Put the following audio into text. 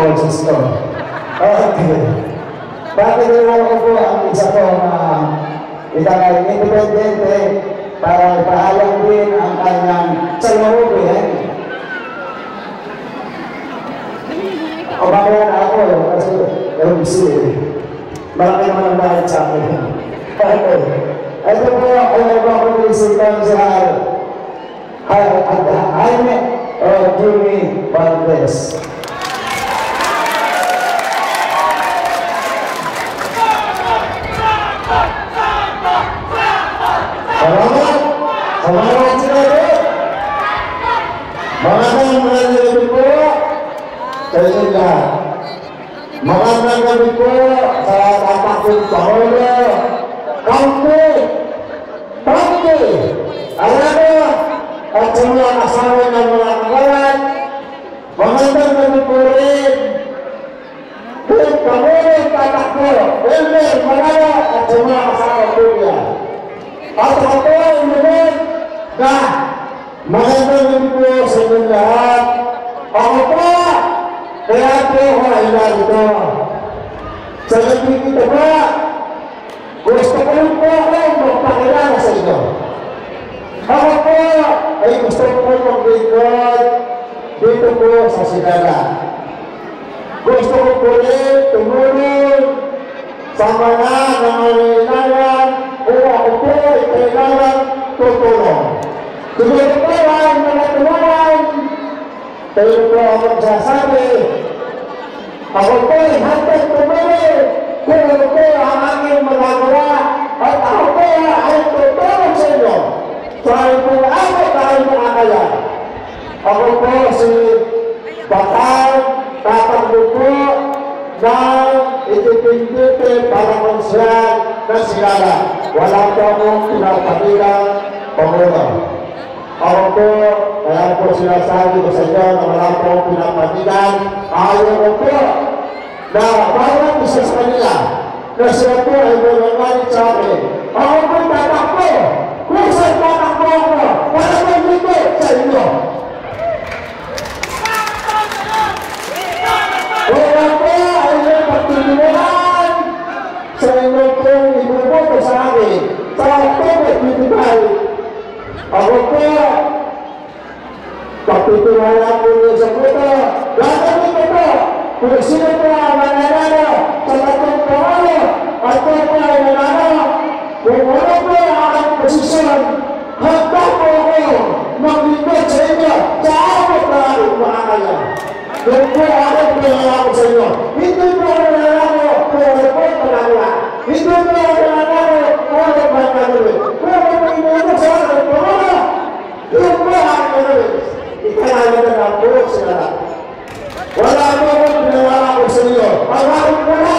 boses ko. Okay. Bakit nilawag ko po ang isa kong independente para ipaalam din ang kanyang salawin. O bakit ako kasi MC. Malaki naman ang bahit sa akin. Okay. Ito po ay nagpapaglisipan sa Jaime o Jimmy Valdez. Salamat sila rin. Magandang gabi po sa inyo lahat. Magandang gabi po sa kapatid Paolo. Kaunti, alam mo, at sa mga kasama ng mga kawalan, magandang gabi po rin. Kung Paolo, tatakbo, Elmer, Malala, at sa mga kasama po niya. At ako ay naman na magandang gabi po sa inyong lahat. Ako po, kaya po ako ay narito. Sa gabi ito ba, gusto ko rin po ako magpakilala sa inyo. Ako po ay gusto ko mag-record dito po sa Sinala. Gusto ko po rin tumulong sa mga nangangailangan o ako po ay kailangan tutulong. Siguro po ay mga tulungan. Tayo po ako magsasabi. Ako po ay hantay tumulong kung ano po ang aking magagawa at ako po ay tutulong sa inyo. Dahil po ako tayo makakaya. Ako po si Bakal tatakbo po ng independente para konsyal na Sinala. Wala po akong pinapagilang Pangulo. Ako po, kaya po sinasabi ko sa inyo na wala po akong pinapagilang. Ayaw ko po na bawat isa sa kanila na sila po ay manangalit sa akin. Ako po tatakbo. Kung saan tatakbo ako, wala po dito sa inyo. Wala po ay may pagtulungan sa inyo pong ibuboto sa akin sa October 25. Ako po, pagtutulungan po niyo sa puto. Gagawin ko po kung sino po ang mananalo sa tatong Pangulo at kung po ay mananalo kung ano po ang aking posisyon. Handa po ako maglingkod sa inyo sa abot na aking makakaya. Kung po ako pinangalan sa inyo, hindi po ako nananalo kung ano po ang panagawa. Hindi po ako nananalo kung ano po ang panagawa. Kung ano po inuulit sa aking Pangulo, yun po ang panagawa. Ikalala na po sila. Wala po akong pinangalan sa inyo. Pag-alit po na